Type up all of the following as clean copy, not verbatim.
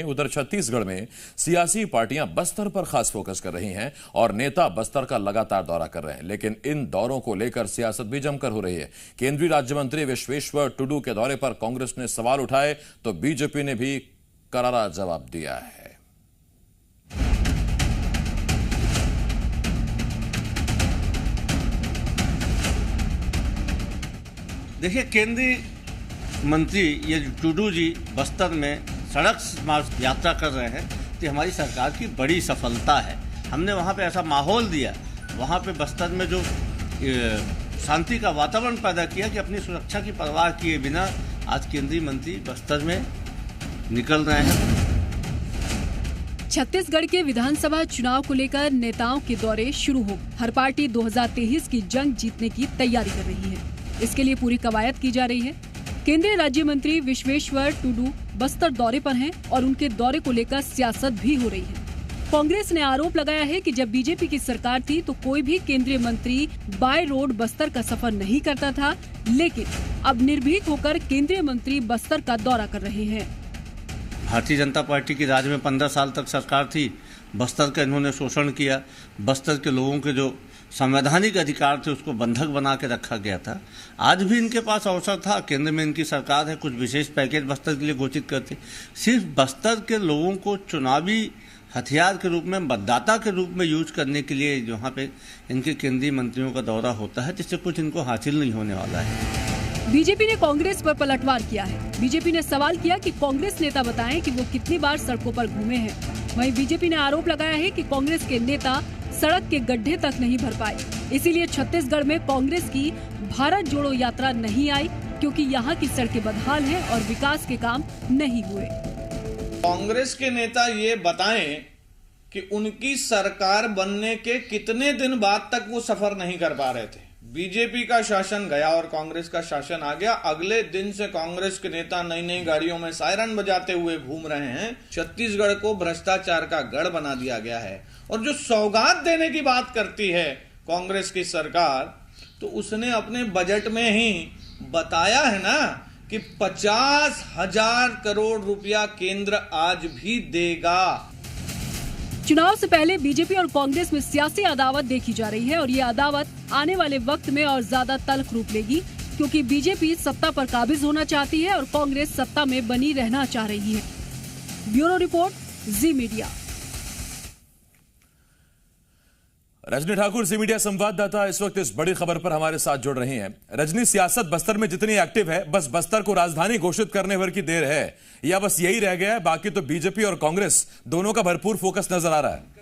उधर छत्तीसगढ़ में सियासी पार्टियां बस्तर पर खास फोकस कर रही हैं और नेता बस्तर का लगातार दौरा कर रहे हैं, लेकिन इन दौरों को लेकर सियासत भी जमकर हो रही है। केंद्रीय राज्य मंत्री विश्वेश्वर टुडू के दौरे पर कांग्रेस ने सवाल उठाए तो बीजेपी ने भी करारा जवाब दिया है। देखिए, केंद्रीय मंत्री ये टुडू जी बस्तर में सड़क मार्ग यात्रा कर रहे हैं तो हमारी सरकार की बड़ी सफलता है। हमने वहाँ पे ऐसा माहौल दिया, वहाँ पे बस्तर में जो शांति का वातावरण पैदा किया कि अपनी सुरक्षा की परवाह किए बिना आज केंद्रीय मंत्री बस्तर में निकल रहे हैं। छत्तीसगढ़ के विधानसभा चुनाव को लेकर नेताओं के दौरे शुरू हो। हर पार्टी 2023 की जंग जीतने की तैयारी कर रही है। इसके लिए पूरी कवायद की जा रही है। केंद्रीय राज्य मंत्री विश्वेश्वर टुडू बस्तर दौरे पर हैं और उनके दौरे को लेकर सियासत भी हो रही है। कांग्रेस ने आरोप लगाया है कि जब बीजेपी की सरकार थी तो कोई भी केंद्रीय मंत्री बाय रोड बस्तर का सफर नहीं करता था, लेकिन अब निर्भीक होकर केंद्रीय मंत्री बस्तर का दौरा कर रहे हैं। भारतीय जनता पार्टी की राज में 15 साल तक सरकार थी। बस्तर का इन्होंने शोषण किया। बस्तर के लोगों के जो संवैधानिक अधिकार थे उसको बंधक बना के रखा गया था। आज भी इनके पास अवसर था, केंद्र में इनकी सरकार है, कुछ विशेष पैकेज बस्तर के लिए घोषित करते। सिर्फ बस्तर के लोगों को चुनावी हथियार के रूप में, मतदाता के रूप में यूज करने के लिए जहाँ पे इनके केंद्रीय मंत्रियों का दौरा होता है, जिससे कुछ इनको हासिल नहीं होने वाला है। बीजेपी ने कांग्रेस पर पलटवार किया है। बीजेपी ने सवाल किया कि कांग्रेस नेता बताएं कि वो कितनी बार सड़कों पर घूमे हैं। वहीं बीजेपी ने आरोप लगाया है कि कांग्रेस के नेता सड़क के गड्ढे तक नहीं भर पाए, इसीलिए छत्तीसगढ़ में कांग्रेस की भारत जोड़ो यात्रा नहीं आई, क्योंकि यहाँ की सड़कें बदहाल हैं और विकास के काम नहीं हुए। कांग्रेस के नेता ये बताएं कि उनकी सरकार बनने के कितने दिन बाद तक वो सफर नहीं कर पा रहे थे। बीजेपी का शासन गया और कांग्रेस का शासन आ गया। अगले दिन से कांग्रेस के नेता नई नई गाड़ियों में सायरन बजाते हुए घूम रहे हैं। छत्तीसगढ़ को भ्रष्टाचार का गढ़ बना दिया गया है। और जो सौगात देने की बात करती है कांग्रेस की सरकार, तो उसने अपने बजट में ही बताया है ना कि 50,000 करोड़ रुपया केंद्र आज भी देगा। चुनाव से पहले बीजेपी और कांग्रेस में सियासी अदावत देखी जा रही है और ये अदावत आने वाले वक्त में और ज्यादा तल्ख रूप लेगी, क्योंकि बीजेपी सत्ता पर काबिज होना चाहती है और कांग्रेस सत्ता में बनी रहना चाह रही है। ब्यूरो रिपोर्ट, जी मीडिया। रजनी ठाकुर, जी मीडिया संवाददाता, इस वक्त इस बड़ी खबर पर हमारे साथ जुड़ रही हैं। रजनी, सियासत बस्तर में जितनी एक्टिव है, बस बस्तर को राजधानी घोषित करने भर की देर है, या बस यही रह गया है? बाकी तो बीजेपी और कांग्रेस दोनों का भरपूर फोकस नजर आ रहा है।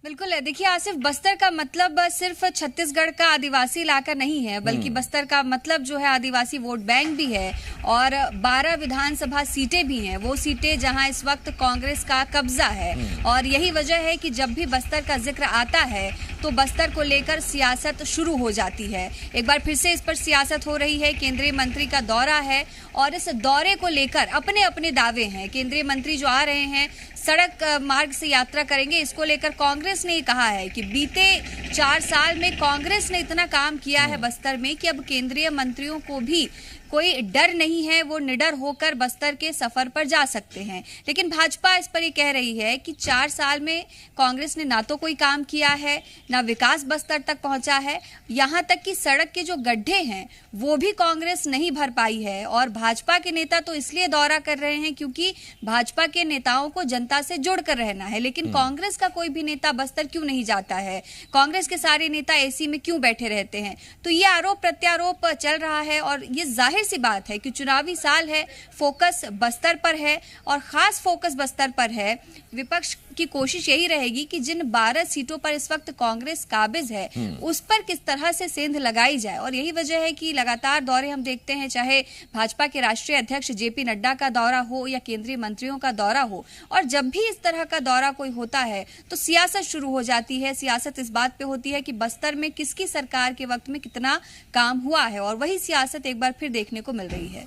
बिल्कुल, देखिए आसिफ, बस्तर का मतलब सिर्फ छत्तीसगढ़ का आदिवासी इलाका नहीं है, बल्कि बस्तर का मतलब जो है आदिवासी वोट बैंक भी है और 12 विधानसभा सीटें भी हैं। वो सीटें जहां इस वक्त कांग्रेस का कब्जा है और यही वजह है कि जब भी बस्तर का जिक्र आता है तो बस्तर को लेकर सियासत शुरू हो जाती है। एक बार फिर से इस पर सियासत हो रही है। केंद्रीय मंत्री का दौरा है और इस दौरे को लेकर अपने अपने दावे हैं। केंद्रीय मंत्री जो आ रहे हैं सड़क मार्ग से यात्रा करेंगे, इसको लेकर कांग्रेस ने कहा है कि बीते 4 साल में कांग्रेस ने इतना काम किया है बस्तर में कि अब केंद्रीय मंत्रियों को भी कोई डर नहीं है, वो निडर होकर बस्तर के सफर पर जा सकते हैं। लेकिन भाजपा इस पर ये कह रही है कि 4 साल में कांग्रेस ने ना तो कोई काम किया है, ना विकास बस्तर तक पहुंचा है, यहाँ तक कि सड़क के जो गड्ढे हैं वो भी कांग्रेस नहीं भर पाई है। और भाजपा के नेता तो इसलिए दौरा कर रहे हैं क्योंकि भाजपा के नेताओं को जनता से जुड़कर रहना है, लेकिन कांग्रेस का कोई भी नेता बस्तर क्यों नहीं जाता है? कांग्रेस के सारे नेता एसी में क्यों बैठे रहते हैं? तो ये आरोप प्रत्यारोप चल रहा है और ये जाहिर सी बात है कि चुनावी साल है, फोकस बस्तर पर है और खास फोकस बस्तर पर है। विपक्ष की कोशिश यही रहेगी कि जिन 12 सीटों पर इस वक्त कांग्रेस काबिज है उस पर किस तरह से सेंध लगाई जाए। और यही वजह है कि लगातार दौरे हम देखते हैं, चाहे भाजपा के राष्ट्रीय अध्यक्ष जेपी नड्डा का दौरा हो या केंद्रीय मंत्रियों का दौरा हो, और जब भी इस तरह का दौरा कोई होता है तो सियासत शुरू हो जाती है। सियासत इस बात पे होती है कि बस्तर में किसकी सरकार के वक्त में कितना काम हुआ है, और वही सियासत एक बार फिर देखने को मिल रही है।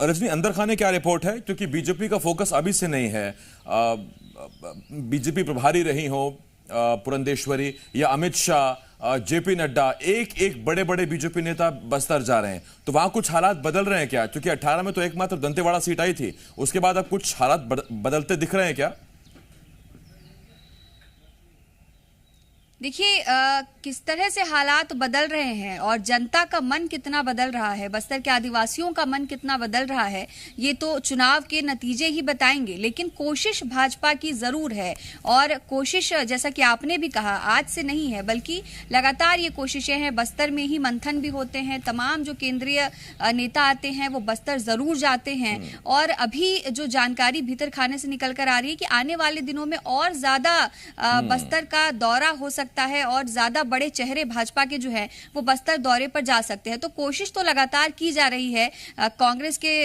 रजनी, अंदर खाने क्या रिपोर्ट है? क्योंकि बीजेपी का फोकस अभी से नहीं है, बीजेपी प्रभारी रही हो, पुरंदेश्वरी या अमित शाह, जेपी नड्डा, एक एक बड़े बड़े बीजेपी नेता बस्तर जा रहे हैं, तो वहां कुछ हालात बदल रहे हैं क्या? क्योंकि 18 में तो एकमात्र दंतेवाड़ा सीट आई थी, उसके बाद अब कुछ हालात बदलते दिख रहे हैं क्या? देखिए किस तरह से हालात बदल रहे हैं और जनता का मन कितना बदल रहा है, बस्तर के आदिवासियों का मन कितना बदल रहा है, ये तो चुनाव के नतीजे ही बताएंगे। लेकिन कोशिश भाजपा की जरूर है, और कोशिश जैसा कि आपने भी कहा आज से नहीं है, बल्कि लगातार ये कोशिशें हैं। बस्तर में ही मंथन भी होते हैं, तमाम जो केंद्रीय नेता आते हैं वो बस्तर जरूर जाते हैं। और अभी जो जानकारी भीतर खाने से निकल कर आ रही है कि आने वाले दिनों में और ज्यादा बस्तर का दौरा हो सकता है और ज्यादा बड़े चेहरे भाजपा के जो है वो बस्तर दौरे पर जा सकते हैं। तो कोशिश तो लगातार की जा रही है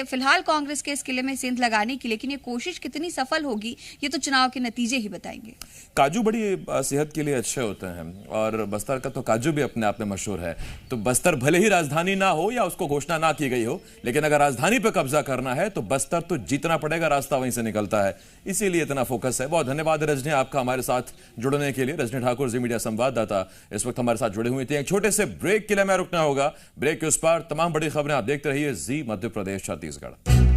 फिलहाल कांग्रेस के इस किले में सेंध लगाने की, लेकिन ये कोशिश कितनी सफल होगी ये तो चुनाव के नतीजे ही बताएंगे। काजू बड़ी सेहत के लिए अच्छे होते हैं और बस्तर का तो काजू भी अपने आप में मशहूर है। तो बस्तर भले ही राजधानी ना हो या उसको घोषणा ना की गई हो, लेकिन अगर राजधानी पर कब्जा करना है तो बस्तर तो जीतना पड़ेगा, रास्ता वहीं से निकलता है, इसीलिए इतना फोकस है। बहुत धन्यवाद रजनी आपका हमारे साथ जुड़ने के लिए। रजनी ठाकुर, जी मीडिया संवाददाता, इस वक्त हमारे साथ जुड़े हुए थे। एक छोटे से ब्रेक के लिए मैं रुकना होगा, ब्रेक के उस पार तमाम बड़ी खबरें आप देखते रहिए जी मध्य प्रदेश छत्तीसगढ़।